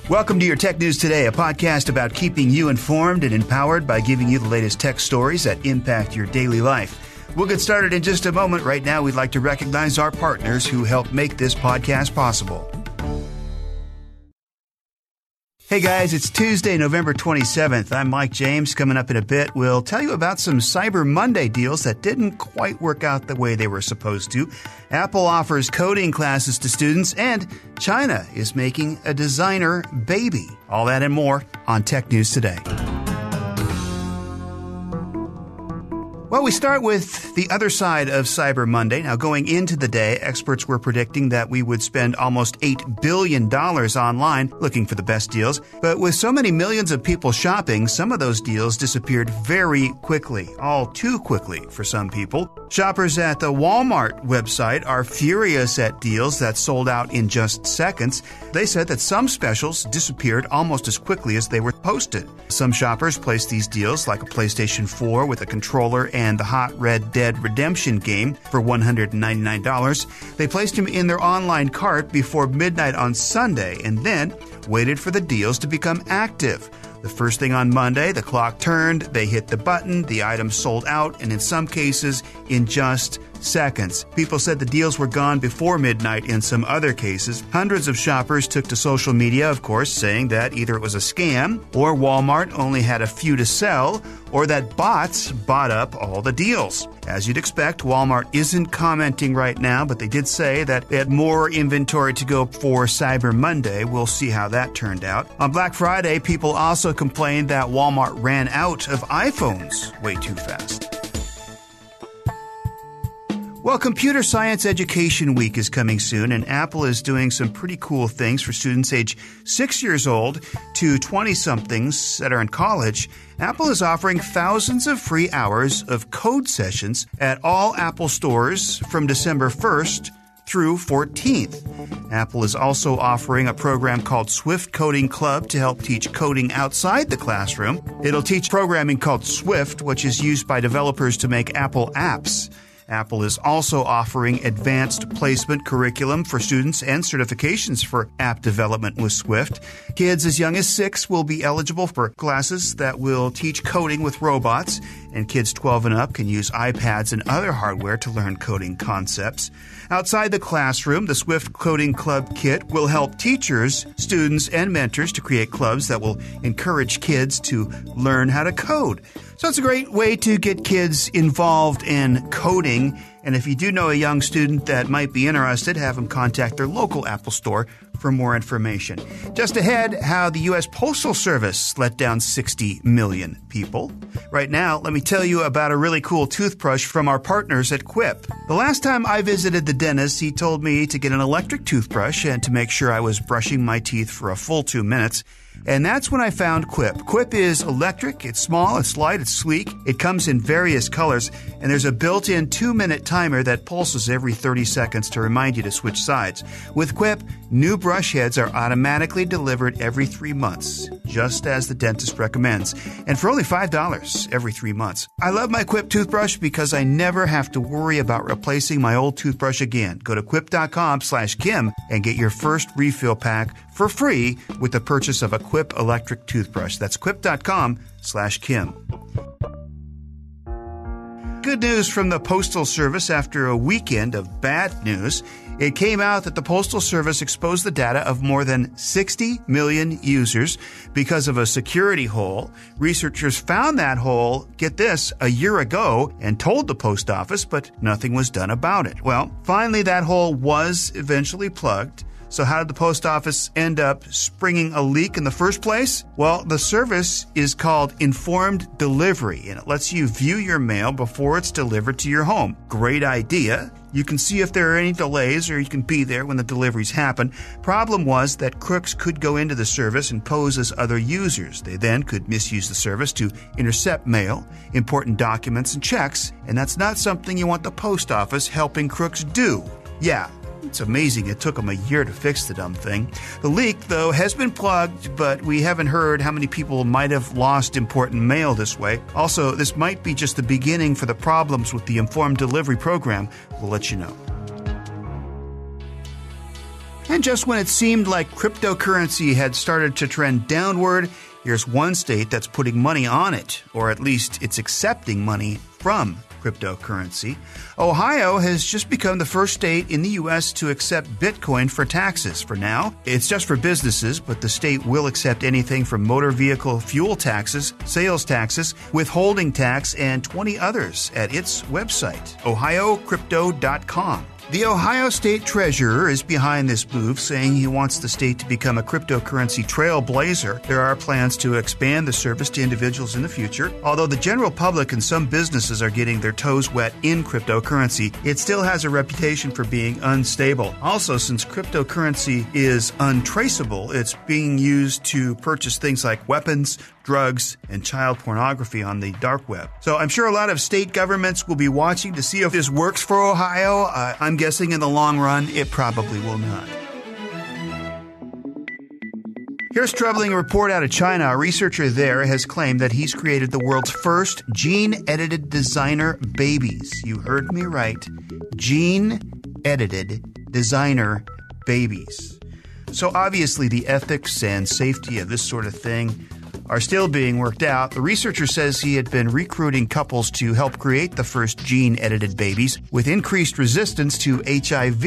Welcome to your Tech News Today, a podcast about keeping you informed and empowered by giving you the latest tech stories that impact your daily life. We'll get started in just a moment. Right now, we'd like to recognize our partners who help make this podcast possible. Hey guys, it's Tuesday, November 27th. I'm Mike James. Coming up in a bit, we'll tell you about some Cyber Monday deals that didn't quite work out the way they were supposed to. Apple offers coding classes to students, and China is making a designer baby. All that and more on Tech News Today. Well, we start with the other side of Cyber Monday. Now, going into the day, experts were predicting that we would spend almost $8 billion online looking for the best deals. But with so many millions of people shopping, some of those deals disappeared very quickly, all too quickly for some people. Shoppers at the Walmart website are furious at deals that sold out in just seconds. They said that some specials disappeared almost as quickly as they were posted. Some shoppers placed these deals, like a PlayStation 4 with a controller and the hot Red Dead Redemption game for $199. They placed them in their online cart before midnight on Sunday and then waited for the deals to become active. The first thing on Monday, the clock turned, they hit the button, the items sold out, and in some cases, in just seconds. People said the deals were gone before midnight in some other cases. Hundreds of shoppers took to social media, of course, saying that either it was a scam, or Walmart only had a few to sell, or that bots bought up all the deals. As you'd expect, Walmart isn't commenting right now, but they did say that they had more inventory to go for Cyber Monday. We'll see how that turned out. On Black Friday, people also complained that Walmart ran out of iPhones way too fast. Well, Computer Science Education Week is coming soon, and Apple is doing some pretty cool things for students age 6 years old to 20-somethings that are in college. Apple is offering thousands of free hours of code sessions at all Apple stores from December 1st through 14th. Apple is also offering a program called Swift Coding Club to help teach coding outside the classroom. It'll teach programming called Swift, which is used by developers to make Apple apps. Apple is also offering advanced placement curriculum for students and certifications for app development with Swift. Kids as young as 6 will be eligible for classes that will teach coding with robots, and kids 12 and up can use iPads and other hardware to learn coding concepts. Outside the classroom, the Swift Coding Club kit will help teachers, students, and mentors to create clubs that will encourage kids to learn how to code. So it's a great way to get kids involved in coding. And if you do know a young student that might be interested, have them contact their local Apple store for more information. Just ahead, how the U.S. Postal Service let down 60 million people. Right now, let me tell you about a really cool toothbrush from our partners at Quip. The last time I visited the dentist, he told me to get an electric toothbrush and to make sure I was brushing my teeth for a full 2 minutes. And that's when I found Quip. Quip is electric, it's small, it's light, it's sleek, it comes in various colors, and there's a built-in 2-minute timer that pulses every 30 seconds to remind you to switch sides. With Quip, new brush heads are automatically delivered every 3 months, just as the dentist recommends, and for only $5 every 3 months. I love my Quip toothbrush because I never have to worry about replacing my old toothbrush again. Go to quip.com/Kim and get your first refill pack for free with the purchase of a Quip electric toothbrush. That's quip.com/Kim. Good news from the Postal Service after a weekend of bad news. It came out that the Postal Service exposed the data of more than 60 million users because of a security hole. Researchers found that hole, get this, a year ago and told the post office, but nothing was done about it. Well, finally that hole was eventually plugged. So how did the post office end up springing a leak in the first place? Well, the service is called Informed Delivery, and it lets you view your mail before it's delivered to your home. Great idea. You can see if there are any delays, or you can be there when the deliveries happen. Problem was that crooks could go into the service and pose as other users. They then could misuse the service to intercept mail, important documents, and checks, and that's not something you want the post office helping crooks do. Yeah. It's amazing it took them a year to fix the dumb thing. The leak, though, has been plugged, but we haven't heard how many people might have lost important mail this way. Also, this might be just the beginning for the problems with the Informed Delivery program. We'll let you know. And just when it seemed like cryptocurrency had started to trend downward, here's one state that's putting money on it, or at least it's accepting money from cryptocurrency. Ohio has just become the first state in the U.S. to accept Bitcoin for taxes. For now, it's just for businesses, but the state will accept anything from motor vehicle fuel taxes, sales taxes, withholding tax, and 20 others at its website, ohiocrypto.com. The Ohio State Treasurer is behind this move, saying he wants the state to become a cryptocurrency trailblazer. There are plans to expand the service to individuals in the future. Although the general public and some businesses are getting their toes wet in cryptocurrency, it still has a reputation for being unstable. Also, since cryptocurrency is untraceable, it's being used to purchase things like weapons, drugs, and child pornography on the dark web. So I'm sure a lot of state governments will be watching to see if this works for Ohio. I'm guessing in the long run, it probably will not. Here's a troubling report out of China. A researcher there has claimed that he's created the world's first gene-edited designer babies. You heard me right. Gene-edited designer babies. So obviously the ethics and safety of this sort of thing are still being worked out. The researcher says he had been recruiting couples to help create the first gene-edited babies with increased resistance to HIV.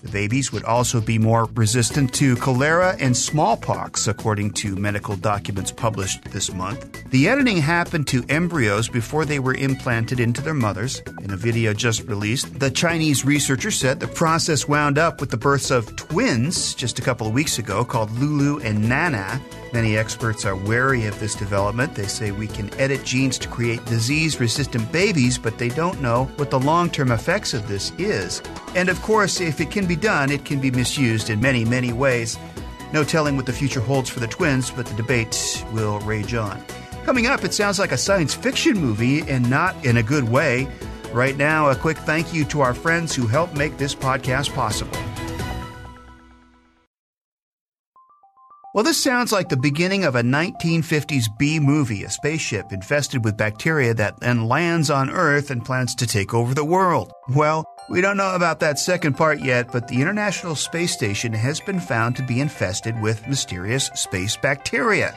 The babies would also be more resistant to cholera and smallpox, according to medical documents published this month. The editing happened to embryos before they were implanted into their mothers. In a video just released, the Chinese researcher said the process wound up with the births of twins just a couple of weeks ago called Lulu and Nana. Many experts are wary of this development. They say we can edit genes to create disease-resistant babies, but they don't know what the long-term effects of this is. And of course, if it can be done, it can be misused in many, many ways. No telling what the future holds for the twins, but the debate will rage on. Coming up, it sounds like a science fiction movie, and not in a good way. Right now, a quick thank you to our friends who helped make this podcast possible. Well, this sounds like the beginning of a 1950s B-movie, a spaceship infested with bacteria that then lands on Earth and plans to take over the world. Well, we don't know about that second part yet, but the International Space Station has been found to be infested with mysterious space bacteria.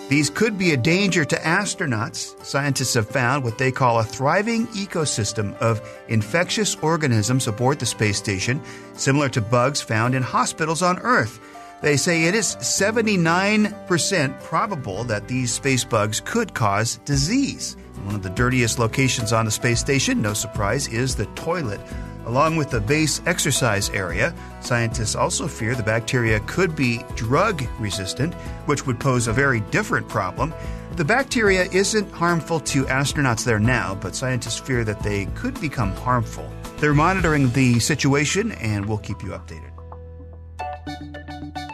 These could be a danger to astronauts. Scientists have found what they call a thriving ecosystem of infectious organisms aboard the space station, similar to bugs found in hospitals on Earth. They say it is 79% probable that these space bugs could cause disease. One of the dirtiest locations on the space station, no surprise, is the toilet. Along with the base exercise area, scientists also fear the bacteria could be drug-resistant, which would pose a very different problem. The bacteria isn't harmful to astronauts there now, but scientists fear that they could become harmful. They're monitoring the situation, and we'll keep you updated.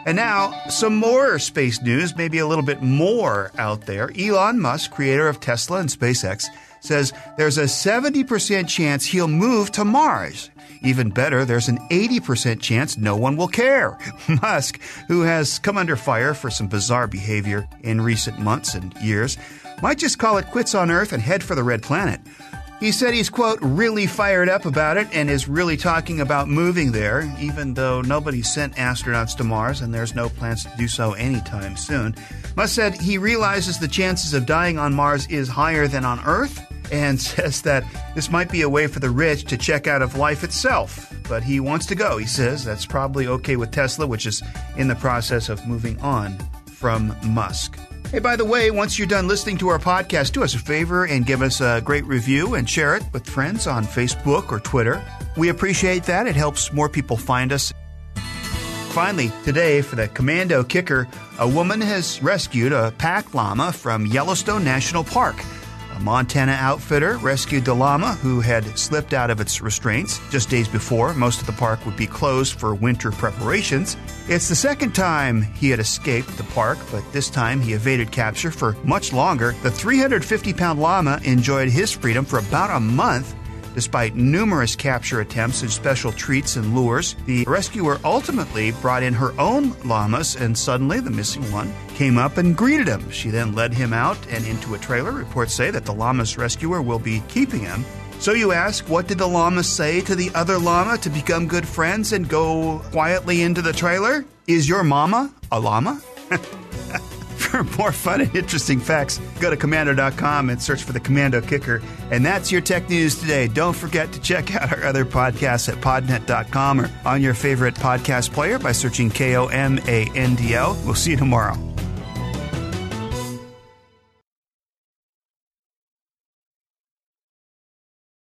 And now, some more space news, maybe a little bit more out there. Elon Musk, creator of Tesla and SpaceX, says there's a 70% chance he'll move to Mars. Even better, there's an 80% chance no one will care. Musk, who has come under fire for some bizarre behavior in recent months and years, might just call it quits on Earth and head for the Red Planet. He said he's, quote, really fired up about it and is really talking about moving there, even though nobody sent astronauts to Mars and there's no plans to do so anytime soon. Musk said he realizes the chances of dying on Mars is higher than on Earth and says that this might be a way for the rich to check out of life itself. But he wants to go, he says. That's probably okay with Tesla, which is in the process of moving on from Musk. Hey, by the way, once you're done listening to our podcast, do us a favor and give us a great review and share it with friends on Facebook or Twitter. We appreciate that. It helps more people find us. Finally, today, for the Commando Kicker, a woman has rescued a pack llama from Yellowstone National Park. A Montana outfitter rescued the llama, who had slipped out of its restraints just days before. Most of the park would be closed for winter preparations. It's the second time he had escaped the park, but this time he evaded capture for much longer. The 350-pound llama enjoyed his freedom for about a month. Despite numerous capture attempts and special treats and lures, the rescuer ultimately brought in her own llamas, and suddenly the missing one came up and greeted him. She then led him out and into a trailer. Reports say that the llama's rescuer will be keeping him. So you ask, what did the llama say to the other llama to become good friends and go quietly into the trailer? Is your mama a llama? For more fun and interesting facts, go to Commando.com and search for the Commando Kicker. And that's your tech news today. Don't forget to check out our other podcasts at podnet.com or on your favorite podcast player by searching KOMANDL. We'll see you tomorrow.